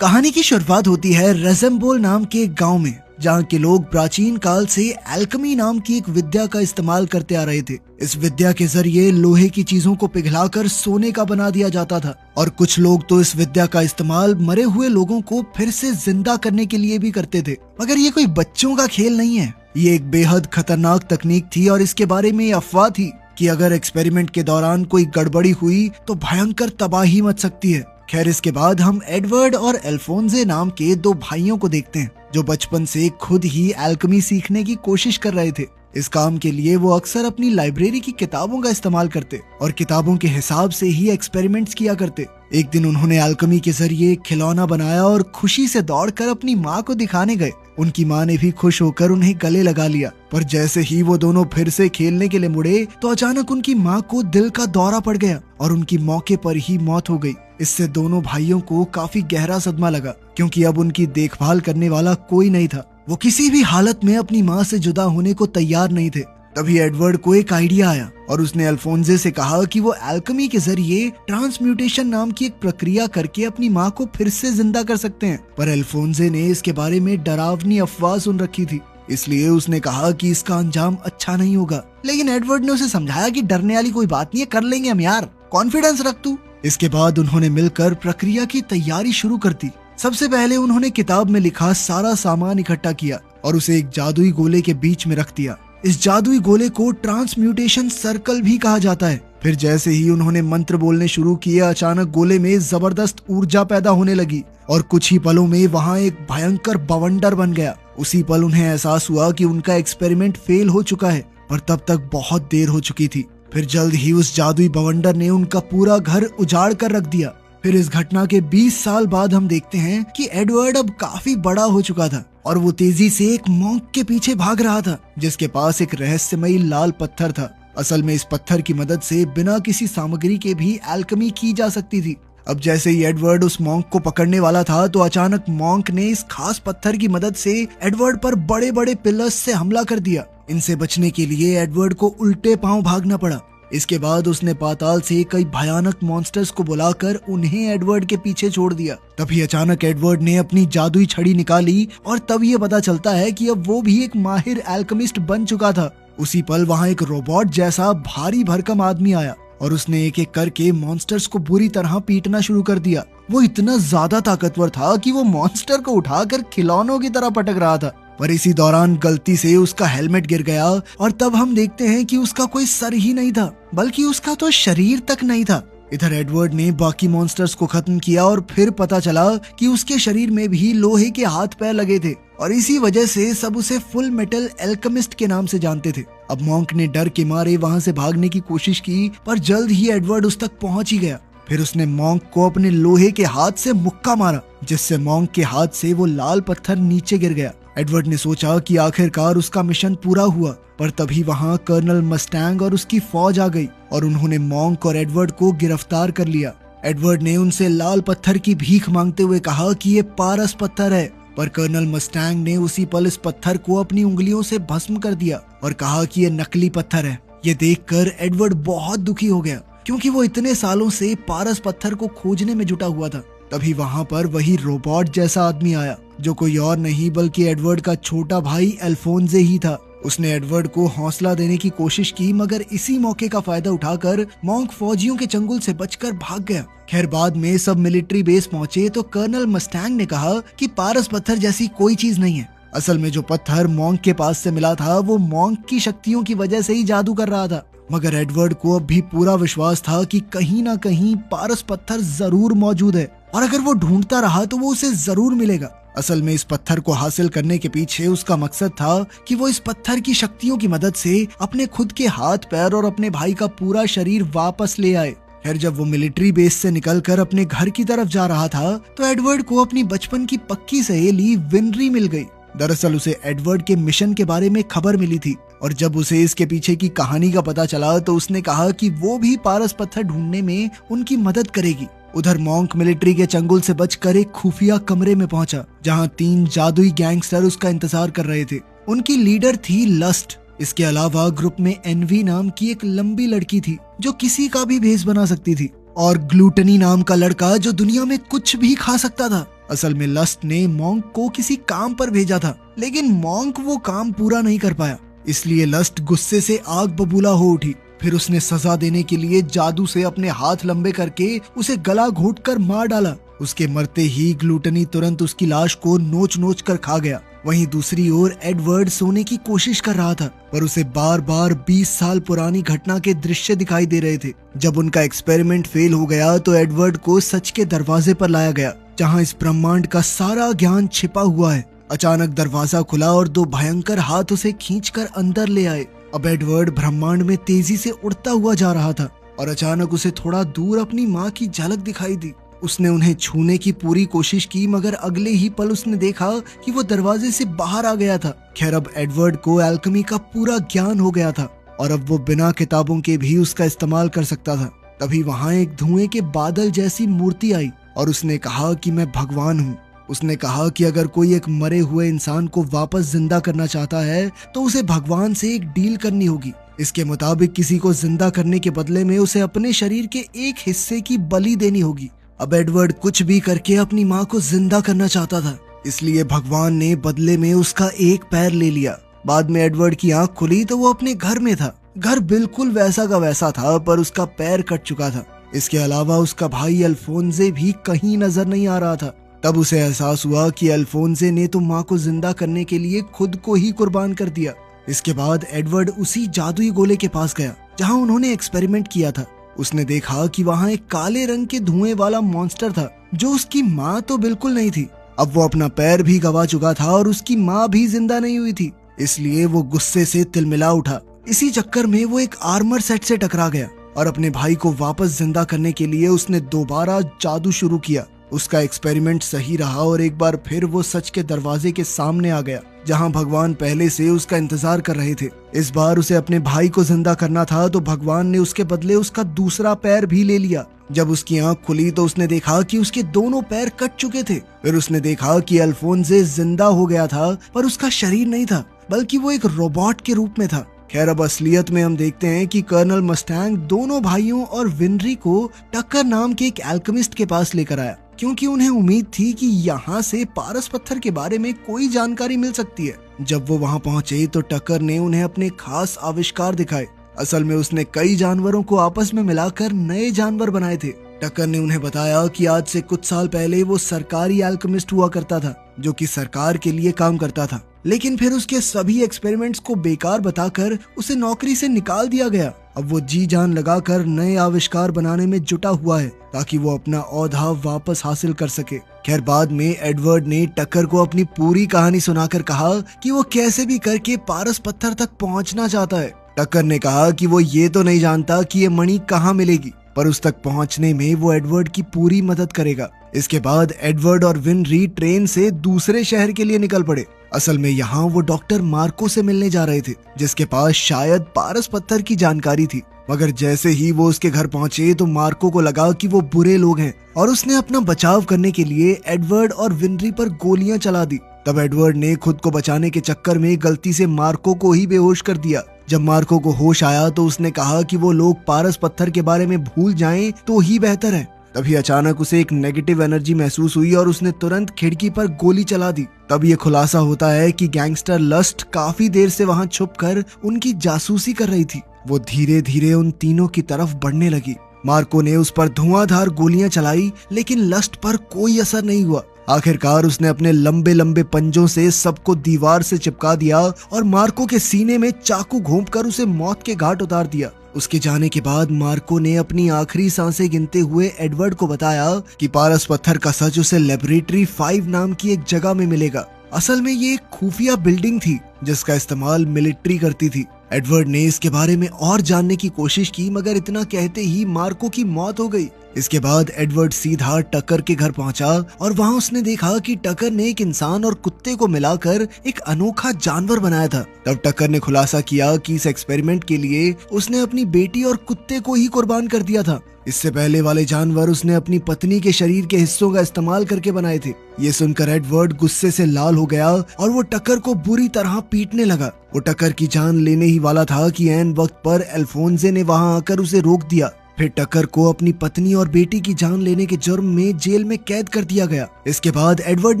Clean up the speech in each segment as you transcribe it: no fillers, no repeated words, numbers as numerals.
कहानी की शुरुआत होती है रेज़ेम्बोल नाम के एक गांव में, जहां के लोग प्राचीन काल से एल्केमी नाम की एक विद्या का इस्तेमाल करते आ रहे थे। इस विद्या के जरिए लोहे की चीजों को पिघलाकर सोने का बना दिया जाता था और कुछ लोग तो इस विद्या का इस्तेमाल मरे हुए लोगों को फिर से जिंदा करने के लिए भी करते थे। मगर ये कोई बच्चों का खेल नहीं है, ये एक बेहद खतरनाक तकनीक थी और इसके बारे में अफवाह थी कि अगर एक्सपेरिमेंट के दौरान कोई गड़बड़ी हुई तो भयंकर तबाही मच सकती है। खैर, इसके बाद हम एडवर्ड और अल्फोंसे नाम के दो भाइयों को देखते हैं जो बचपन से खुद ही एल्केमी सीखने की कोशिश कर रहे थे। इस काम के लिए वो अक्सर अपनी लाइब्रेरी की किताबों का इस्तेमाल करते और किताबों के हिसाब से ही एक्सपेरिमेंट्स किया करते। एक दिन उन्होंने एल्केमी के जरिए खिलौना बनाया और खुशी से दौड़कर अपनी माँ को दिखाने गए। उनकी माँ ने भी खुश होकर उन्हें गले लगा लिया, पर जैसे ही वो दोनों फिर से खेलने के लिए मुड़े तो अचानक उनकी माँ को दिल का दौरा पड़ गया और उनकी मौके पर ही मौत हो गई। इससे दोनों भाइयों को काफी गहरा सदमा लगा, क्योंकि अब उनकी देखभाल करने वाला कोई नहीं था। वो किसी भी हालत में अपनी माँ से जुदा होने को तैयार नहीं थे। तभी एडवर्ड को एक आइडिया आया और उसने अल्फोंसे से कहा कि वो एल्केमी के जरिए ट्रांसम्यूटेशन नाम की एक प्रक्रिया करके अपनी माँ को फिर से जिंदा कर सकते हैं। पर अल्फोंसे ने इसके बारे में डरावनी अफवाह सुन रखी थी, इसलिए उसने कहा कि इसका अंजाम अच्छा नहीं होगा। लेकिन एडवर्ड ने उसे समझाया कि डरने वाली कोई बात नहीं है, कर लेंगे हम यार, कॉन्फिडेंस रख तू। इसके बाद उन्होंने मिलकर प्रक्रिया की तैयारी शुरू कर दी। सबसे पहले उन्होंने किताब में लिखा सारा सामान इकट्ठा किया और उसे एक जादुई गोले के बीच में रख दिया। इस जादुई गोले को ट्रांसम्यूटेशन सर्कल भी कहा जाता है। फिर जैसे ही उन्होंने मंत्र बोलने शुरू किए, अचानक गोले में जबरदस्त ऊर्जा पैदा होने लगी और कुछ ही पलों में वहाँ एक भयंकर बवंडर बन गया। उसी पल उन्हें एहसास हुआ कि उनका एक्सपेरिमेंट फेल हो चुका है, पर तब तक बहुत देर हो चुकी थी। फिर जल्द ही उस जादुई बवंडर ने उनका पूरा घर उजाड़ कर रख दिया। फिर इस घटना के 20 साल बाद हम देखते हैं कि एडवर्ड अब काफी बड़ा हो चुका था और वो तेजी से एक मॉन्क के पीछे भाग रहा था, जिसके पास एक रहस्यमयी लाल पत्थर था। असल में इस पत्थर की मदद से बिना किसी सामग्री के भी एल्केमी की जा सकती थी। अब जैसे ही एडवर्ड उस मॉन्क को पकड़ने वाला था तो अचानक मॉन्क ने इस खास पत्थर की मदद से एडवर्ड पर बड़े बड़े पिलर्स से हमला कर दिया। इनसे बचने के लिए एडवर्ड को उल्टे पांव भागना पड़ा। इसके बाद उसने पाताल से कई भयानक मॉन्स्टर्स को बुलाकर उन्हें एडवर्ड के पीछे छोड़ दिया। तभी अचानक एडवर्ड ने अपनी जादुई छड़ी निकाली और तब ये पता चलता है कि अब वो भी एक माहिर एल्केमिस्ट बन चुका था। उसी पल वहाँ एक रोबोट जैसा भारी भरकम आदमी आया और उसने एक एक करके मॉन्स्टर्स को बुरी तरह पीटना शुरू कर दिया। वो इतना ज्यादा ताकतवर था कि वो मॉन्स्टर को उठाकर खिलौनों की तरह पटक रहा था। पर इसी दौरान गलती से उसका हेलमेट गिर गया और तब हम देखते हैं कि उसका कोई सर ही नहीं था, बल्कि उसका तो शरीर तक नहीं था। इधर एडवर्ड ने बाकी मॉन्स्टर्स को खत्म किया और फिर पता चला कि उसके शरीर में भी लोहे के हाथ पैर लगे थे और इसी वजह से सब उसे फुल मेटल एल्केमिस्ट के नाम से जानते थे। अब मॉन्क ने डर के मारे वहाँ से भागने की कोशिश की, पर जल्द ही एडवर्ड उस तक पहुँच ही गया। फिर उसने मॉन्क को अपने लोहे के हाथ से मुक्का मारा, जिससे मॉन्क के हाथ से वो लाल पत्थर नीचे गिर गया। एडवर्ड ने सोचा कि आखिरकार उसका मिशन पूरा हुआ, पर तभी वहाँ कर्नल मस्टैंग और उसकी फौज आ गई और उन्होंने मॉन्क और एडवर्ड को गिरफ्तार कर लिया। एडवर्ड ने उनसे लाल पत्थर की भीख मांगते हुए कहा कि ये पारस पत्थर है, पर कर्नल मस्टैंग ने उसी पल इस पत्थर को अपनी उंगलियों से भस्म कर दिया और कहा कि ये नकली पत्थर है। ये देखकर एडवर्ड बहुत दुखी हो गया, क्योंकि वो इतने सालों से पारस पत्थर को खोजने में जुटा हुआ था। तभी वहाँ पर वही रोबोट जैसा आदमी आया, जो कोई और नहीं बल्कि एडवर्ड का छोटा भाई अल्फोंसे ही था। उसने एडवर्ड को हौसला देने की कोशिश की, मगर इसी मौके का फायदा उठाकर मॉन्क फौजियों के चंगुल से बचकर भाग गया। खैर, बाद में सब मिलिट्री बेस पहुँचे तो कर्नल मस्टैंग ने कहा कि पारस पत्थर जैसी कोई चीज नहीं है। असल में जो पत्थर मॉन्क के पास से मिला था वो मॉन्क की शक्तियों की वजह से ही जादू कर रहा था। मगर एडवर्ड को अब भी पूरा विश्वास था कि कहीं ना कहीं पारस पत्थर जरूर मौजूद है और अगर वो ढूंढता रहा तो वो उसे जरूर मिलेगा। असल में इस पत्थर को हासिल करने के पीछे उसका मकसद था कि वो इस पत्थर की शक्तियों की मदद से अपने खुद के हाथ पैर और अपने भाई का पूरा शरीर वापस ले आए। खैर, जब वो मिलिट्री बेस से निकलकर अपने घर की तरफ जा रहा था तो एडवर्ड को अपनी बचपन की पक्की सहेली विनरी मिल गई। दरअसल उसे एडवर्ड के मिशन के बारे में खबर मिली थी और जब उसे इसके पीछे की कहानी का पता चला तो उसने कहा कि वो भी पारस पत्थर ढूंढने में उनकी मदद करेगी। उधर मॉन्क मिलिट्री के चंगुल से बचकर एक खुफिया कमरे में पहुंचा, जहां 3 जादुई गैंगस्टर उसका इंतजार कर रहे थे। उनकी लीडर थी लस्ट। इसके अलावा ग्रुप में एनवी नाम की एक लंबी लड़की थी जो किसी का भी भेष बना सकती थी और ग्लूटनी नाम का लड़का जो दुनिया में कुछ भी खा सकता था। असल में लस्ट ने मॉन्क को किसी काम पर भेजा था, लेकिन मॉन्क वो काम पूरा नहीं कर पाया, इसलिए लस्ट गुस्से से आग बबूला हो उठी। फिर उसने सजा देने के लिए जादू से अपने हाथ लंबे करके उसे गला घोट कर मार डाला। उसके मरते ही ग्लूटनी तुरंत उसकी लाश को नोच नोच कर खा गया। वहीं दूसरी ओर एडवर्ड सोने की कोशिश कर रहा था, पर उसे बार बार 20 साल पुरानी घटना के दृश्य दिखाई दे रहे थे। जब उनका एक्सपेरिमेंट फेल हो गया तो एडवर्ड को सच के दरवाजे पर लाया गया, जहां इस ब्रह्मांड का सारा ज्ञान छिपा हुआ है। अचानक दरवाजा खुला और 2 भयंकर हाथ उसे खींचकर अंदर ले आए। अब एडवर्ड ब्रह्मांड में तेजी से उड़ता हुआ जा रहा था और अचानक उसे थोड़ा दूर अपनी माँ की झलक दिखाई दी। उसने उन्हें छूने की पूरी कोशिश की, मगर अगले ही पल उसने देखा कि वो दरवाजे से बाहर आ गया था। खैर, अब एडवर्ड को एल्केमी का पूरा ज्ञान हो गया था और अब वो बिना किताबों के भी उसका इस्तेमाल कर सकता था। तभी वहाँ एक धुएं के बादल जैसी मूर्ति आई और उसने कहा कि मैं भगवान हूँ। उसने कहा कि अगर कोई एक मरे हुए इंसान को वापस जिंदा करना चाहता है तो उसे भगवान से एक डील करनी होगी। इसके मुताबिक किसी को जिंदा करने के बदले में उसे अपने शरीर के एक हिस्से की बलि देनी होगी। अब एडवर्ड कुछ भी करके अपनी माँ को जिंदा करना चाहता था, इसलिए भगवान ने बदले में उसका एक पैर ले लिया। बाद में एडवर्ड की आंख खुली तो वो अपने घर में था। घर बिल्कुल वैसा का वैसा था, पर उसका पैर कट चुका था। इसके अलावा उसका भाई अल्फोंसे भी कहीं नजर नहीं आ रहा था। तब उसे एहसास हुआ कि अल्फोंसे ने तो माँ को जिंदा करने के लिए खुद को ही कुर्बान कर दिया। इसके बाद एडवर्ड उसी जादुई गोले के पास गया जहाँ उन्होंने एक्सपेरिमेंट किया था। उसने देखा कि वहाँ एक काले रंग के धुएं वाला मॉन्स्टर था जो उसकी माँ तो बिल्कुल नहीं थी। अब वो अपना पैर भी गवा चुका था और उसकी माँ भी जिंदा नहीं हुई थी, इसलिए वो गुस्से से तिलमिला उठा। इसी चक्कर में वो एक आर्मर सेट से टकरा गया और अपने भाई को वापस जिंदा करने के लिए उसने दोबारा जादू शुरू किया। उसका एक्सपेरिमेंट सही रहा और एक बार फिर वो सच के दरवाजे के सामने आ गया, जहां भगवान पहले से उसका इंतजार कर रहे थे। इस बार उसे अपने भाई को जिंदा करना था तो भगवान ने उसके बदले उसका दूसरा पैर भी ले लिया। जब उसकी आंख खुली तो उसने देखा कि उसके दोनों पैर कट चुके थे। फिर उसने देखा कि अल्फोंसे जिंदा हो गया था, पर उसका शरीर नहीं था, बल्कि वो एक रोबोट के रूप में था। खैर, अब असलियत में हम देखते हैं कि कर्नल मस्टैंग दोनों भाइयों और विनरी को टक्कर नाम के एक एल्केमिस्ट के पास लेकर आया, क्योंकि उन्हें उम्मीद थी कि यहाँ से पारस पत्थर के बारे में कोई जानकारी मिल सकती है। जब वो वहाँ पहुँचे तो टक्कर ने उन्हें अपने खास आविष्कार दिखाए। असल में उसने कई जानवरों को आपस में मिलाकर नए जानवर बनाए थे। टक्कर ने उन्हें बताया कि आज से कुछ साल पहले वो सरकारी एल्केमिस्ट हुआ करता था, जो कि सरकार के लिए काम करता था, लेकिन फिर उसके सभी एक्सपेरिमेंट्स को बेकार बताकर उसे नौकरी से निकाल दिया गया। अब वो जी जान लगाकर नए आविष्कार बनाने में जुटा हुआ है ताकि वो अपना औहदा वापस हासिल कर सके। खैर, बाद में एडवर्ड ने टक्कर को अपनी पूरी कहानी सुनाकर कहा कि वो कैसे भी करके पारस पत्थर तक पहुंचना चाहता है। टक्कर ने कहा कि वो ये तो नहीं जानता कि ये मणि कहाँ मिलेगी, पर उस तक पहुंचने में वो एडवर्ड की पूरी मदद करेगा। इसके बाद एडवर्ड और विनरी ट्रेन से दूसरे शहर के लिए निकल पड़े। असल में यहाँ वो डॉक्टर मार्को से मिलने जा रहे थे, जिसके पास शायद पारस पत्थर की जानकारी थी। मगर जैसे ही वो उसके घर पहुंचे तो मार्को को लगा कि वो बुरे लोग हैं और उसने अपना बचाव करने के लिए एडवर्ड और विनरी पर गोलियां चला दी। तब एडवर्ड ने खुद को बचाने के चक्कर में गलती से मार्को को ही बेहोश कर दिया। जब मार्को को होश आया तो उसने कहा कि वो लोग पारस पत्थर के बारे में भूल जाएं तो ही बेहतर है। तभी अचानक उसे एक नेगेटिव एनर्जी महसूस हुई और उसने तुरंत खिड़की पर गोली चला दी। तब ये खुलासा होता है कि गैंगस्टर लस्ट काफी देर से वहाँ छुपकर उनकी जासूसी कर रही थी। वो धीरे धीरे उन तीनों की तरफ बढ़ने लगी। मार्को ने उस पर धुआंधार गोलियां चलाई, लेकिन लस्ट पर कोई असर नहीं हुआ। आखिरकार उसने अपने लंबे लंबे पंजों से सबको दीवार से चिपका दिया और मार्को के सीने में चाकू घोंपकर उसे मौत के घाट उतार दिया। उसके जाने के बाद मार्को ने अपनी आखिरी सांसें गिनते हुए एडवर्ड को बताया कि पारस पत्थर का सच उसे लेबोरेटरी 5 नाम की एक जगह में मिलेगा। असल में ये एक खुफिया बिल्डिंग थी जिसका इस्तेमाल मिलिट्री करती थी। एडवर्ड ने इसके बारे में और जानने की कोशिश की, मगर इतना कहते ही मार्को की मौत हो गई। इसके बाद एडवर्ड सीधा टक्कर के घर पहुंचा और वहां उसने देखा कि टक्कर ने एक इंसान और कुत्ते को मिलाकर एक अनोखा जानवर बनाया था। तब टक्कर ने खुलासा किया कि इस एक्सपेरिमेंट के लिए उसने अपनी बेटी और कुत्ते को ही कुर्बान कर दिया था। इससे पहले वाले जानवर उसने अपनी पत्नी के शरीर के हिस्सों का इस्तेमाल करके बनाए थे। ये सुनकर एडवर्ड गुस्से से लाल हो गया और वो टक्कर को बुरी तरह पीटने लगा। वो टक्कर की जान लेने ही वाला था कि ऐन वक्त पर अल्फोंसे ने वहां आकर उसे रोक दिया। फिर टकर को अपनी पत्नी और बेटी की जान लेने के जुर्म में जेल में कैद कर दिया गया। इसके बाद एडवर्ड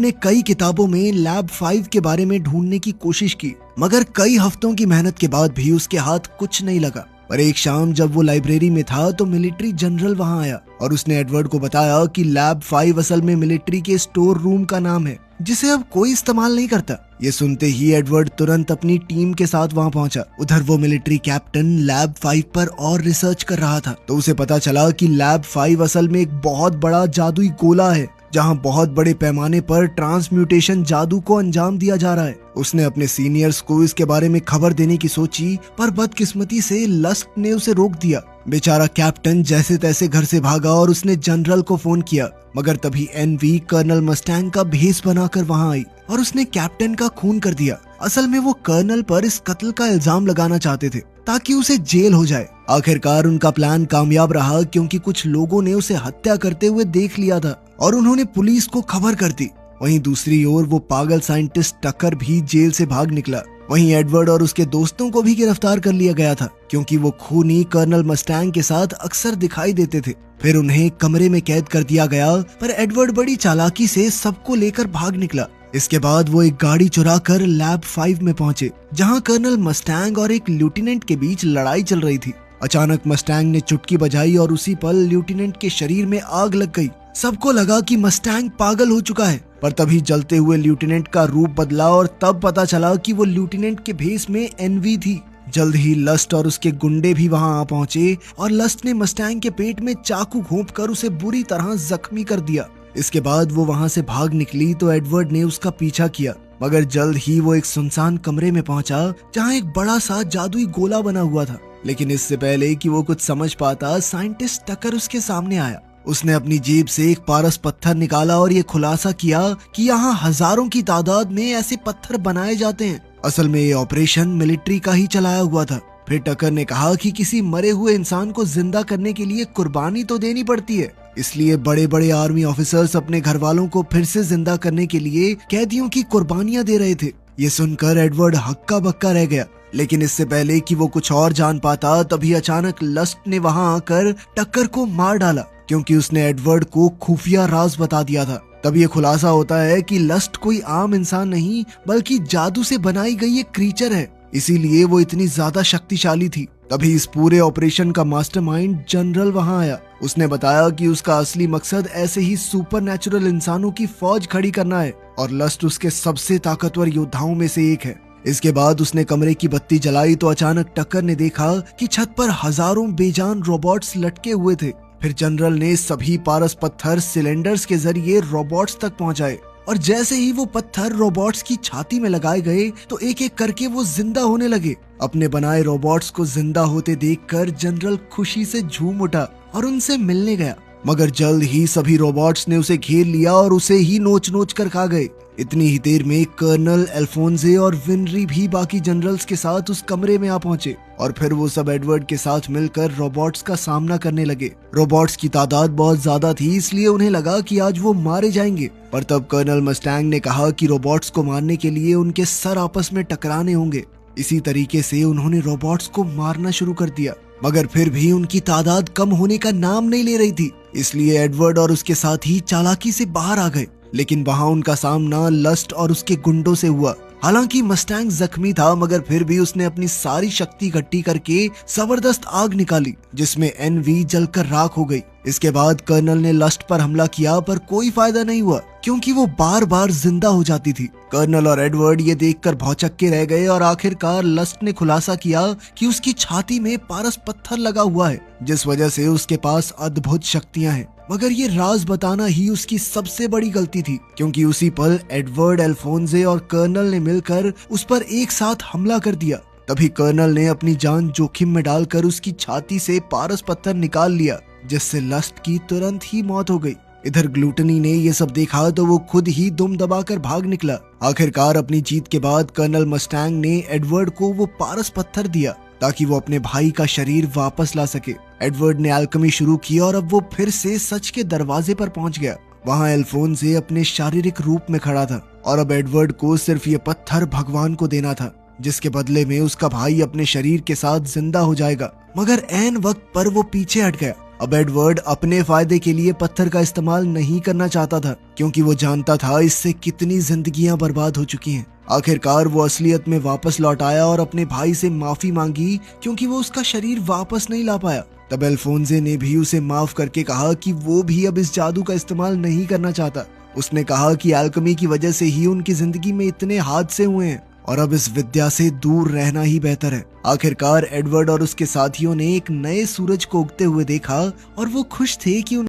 ने कई किताबों में लैब 5 के बारे में ढूंढने की कोशिश की, मगर कई हफ्तों की मेहनत के बाद भी उसके हाथ कुछ नहीं लगा। पर एक शाम जब वो लाइब्रेरी में था तो मिलिट्री जनरल वहां आया और उसने एडवर्ड को बताया कि लैब 5 असल में मिलिट्री के स्टोर रूम का नाम है, जिसे अब कोई इस्तेमाल नहीं करता। ये सुनते ही एडवर्ड तुरंत अपनी टीम के साथ वहां पहुंचा। उधर वो मिलिट्री कैप्टन लैब 5 पर और रिसर्च कर रहा था तो उसे पता चला कि लैब 5 असल में एक बहुत बड़ा जादुई गोला है, जहां बहुत बड़े पैमाने पर ट्रांसम्यूटेशन जादू को अंजाम दिया जा रहा है। उसने अपने सीनियर्स को इसके बारे में खबर देने की सोची, पर बदकिस्मती से लस्ट ने उसे रोक दिया। बेचारा कैप्टन जैसे तैसे घर से भागा और उसने जनरल को फोन किया, मगर तभी एनवी कर्नल मस्टैंग का भेष बनाकर वहां आई और उसने कैप्टन का खून कर दिया। असल में वो कर्नल पर इस कत्ल का इल्जाम लगाना चाहते थे ताकि उसे जेल हो जाए। आखिरकार उनका प्लान कामयाब रहा, क्योंकि कुछ लोगों ने उसे हत्या करते हुए देख लिया था और उन्होंने पुलिस को खबर कर दी। वहीं दूसरी ओर वो पागल साइंटिस्ट टकर भी जेल से भाग निकला। वहीं एडवर्ड और उसके दोस्तों को भी गिरफ्तार कर लिया गया था, क्योंकि वो खूनी कर्नल मस्टैंग के साथ अक्सर दिखाई देते थे। फिर उन्हें कमरे में कैद कर दिया गया, पर एडवर्ड बड़ी चालाकी से सबको लेकर भाग निकला। इसके बाद वो एक गाड़ी चुरा कर लैब 5 में पहुंचे, जहां कर्नल मस्टैंग और एक लेफ्टिनेंट के बीच लड़ाई चल रही थी। अचानक मस्टैंग ने चुटकी बजाई और उसी पल लेफ्टिनेंट के शरीर में आग लग गई। सबको लगा कि मस्टैंग पागल हो चुका है, पर तभी जलते हुए लेफ्टिनेंट का रूप बदला और तब पता चला कि वो लेफ्टिनेंट के भेष में एनवी थी। जल्द ही लस्ट और उसके गुंडे भी वहां आ पहुंचे और लस्ट ने मस्टैंग के पेट में चाकू घोंपकर उसे बुरी तरह जख्मी कर दिया। इसके बाद वो वहां से भाग निकली तो एडवर्ड ने उसका पीछा किया, मगर जल्द ही वो एक सुनसान कमरे में पहुंचा जहां एक बड़ा सा जादुई गोला बना हुआ था। लेकिन इससे पहले कि वो कुछ समझ पाता, साइंटिस्ट टकर उसके सामने आया। उसने अपनी जेब से एक पारस पत्थर निकाला और ये खुलासा किया कि यहाँ हजारों की तादाद में ऐसे पत्थर बनाए जाते हैं। असल में ये ऑपरेशन मिलिट्री का ही चलाया हुआ था। फिर टकर ने कहा कि किसी मरे हुए इंसान को जिंदा करने के लिए कुर्बानी तो देनी पड़ती है, इसलिए बड़े बड़े आर्मी ऑफिसर्स अपने घर वालों को फिर से जिंदा करने के लिए कैदियों की कुर्बानियां दे रहे थे। ये सुनकर एडवर्ड हक्का बक्का रह गया, लेकिन इससे पहले कि वो कुछ और जान पाता, तभी अचानक लस्ट ने वहां आकर टक्कर को मार डाला, क्योंकि उसने एडवर्ड को खुफिया राज बता दिया था। तब ये खुलासा होता है कि लस्ट कोई आम इंसान नहीं, बल्कि जादू से बनाई गई एक क्रीचर है, इसीलिए वो इतनी ज्यादा शक्तिशाली थी। तभी इस पूरे ऑपरेशन का मास्टरमाइंड जनरल वहां आया। उसने बताया कि उसका असली मकसद ऐसे ही सुपरनैचुरल इंसानों की फौज खड़ी करना है और लस्ट उसके सबसे ताकतवर योद्धाओं में से एक है। इसके बाद उसने कमरे की बत्ती जलाई तो अचानक टक्कर ने देखा कि छत पर हजारों बेजान रोबोट्स लटके हुए थे। फिर जनरल ने सभी पारस पत्थर सिलेंडर्स के जरिए रोबोट्स तक पहुंचाए और जैसे ही वो पत्थर रोबोट्स की छाती में लगाए गए तो एक एक करके वो जिंदा होने लगे। अपने बनाए रोबोट्स को जिंदा होते देखकर जनरल खुशी से झूम उठा और उनसे मिलने गया, मगर जल्द ही सभी रोबोट्स ने उसे घेर लिया और उसे ही नोच नोच कर खा गए। इतनी ही देर में कर्नल अल्फोंसे और विनरी भी बाकी जनरल्स के साथ उस कमरे में आ पहुंचे और फिर वो सब एडवर्ड के साथ मिलकर रोबोट्स का सामना करने लगे। रोबोट्स की तादाद बहुत ज्यादा थी, इसलिए उन्हें लगा कि आज वो मारे जाएंगे, पर तब कर्नल मस्टैंग ने कहा कि रोबोट्स को मारने के लिए उनके सर आपस में टकराने होंगे। इसी तरीके से उन्होंने रोबोट्स को मारना शुरू कर दिया, मगर फिर भी उनकी तादाद कम होने का नाम नहीं ले रही थी, इसलिए एडवर्ड और उसके साथी चालाकी से बाहर आ गए। लेकिन वहां उनका सामना लस्ट और उसके गुंडों से हुआ। हालांकि मस्टैंग जख्मी था, मगर फिर भी उसने अपनी सारी शक्ति इकट्ठी करके जबरदस्त आग निकाली, जिसमें एनवी जलकर राख हो गई। इसके बाद कर्नल ने लस्ट पर हमला किया, पर कोई फायदा नहीं हुआ, क्योंकि वो बार बार जिंदा हो जाती थी। कर्नल और एडवर्ड ये देखकर भौचक्के रह गए और आखिरकार लस्ट ने खुलासा किया कि उसकी छाती में पारस पत्थर लगा हुआ है, जिस वजह से उसके पास अद्भुत शक्तियां हैं। मगर ये राज बताना ही उसकी सबसे बड़ी गलती थी, क्योंकि उसी पल एडवर्ड, अल्फोंसे और कर्नल ने मिलकर उस पर एक साथ हमला कर दिया। तभी कर्नल ने अपनी जान जोखिम में डालकर उसकी छाती से पारस पत्थर निकाल लिया, जिससे लस्ट की तुरंत ही मौत हो गई। इधर ग्लूटनी ने ये सब देखा तो वो खुद ही दुम दबाकर भाग निकला। आखिरकार अपनी जीत के बाद कर्नल मस्टैंग ने एडवर्ड को वो पारस पत्थर दिया ताकि वो अपने भाई का शरीर वापस ला सके। एडवर्ड ने एल्केमी शुरू की और अब वो फिर से सच के दरवाजे पर पहुंच गया। वहां अल्फोंसे अपने शारीरिक रूप में खड़ा था और अब एडवर्ड को सिर्फ ये पत्थर भगवान को देना था, जिसके बदले में उसका भाई अपने शरीर के साथ जिंदा हो जाएगा। मगर ऐन वक्त पर वो पीछे हट गया अब एडवर्ड अपने फायदे के लिए पत्थर का इस्तेमाल नहीं करना चाहता था, क्योंकि वो जानता था इससे कितनी जिंदगियां बर्बाद हो चुकी हैं। आखिरकार वो असलियत में वापस लौट आया और अपने भाई से माफी मांगी, क्योंकि वो उसका शरीर वापस नहीं ला पाया। तब अल्फोंसे ने भी उसे माफ करके कहा कि वो भी अब इस जादू का इस्तेमाल नहीं करना चाहता। उसने कहा कि एल्केमी की वजह से ही उनकी जिंदगी में इतने हादसे हुए हैं और अब इस विद्या से दूर रहना ही बेहतर है। आखिरकार एडवर्ड और उसके साथियों ने एक नए सूरज को उगते हुए देखा और वो खुश थे कि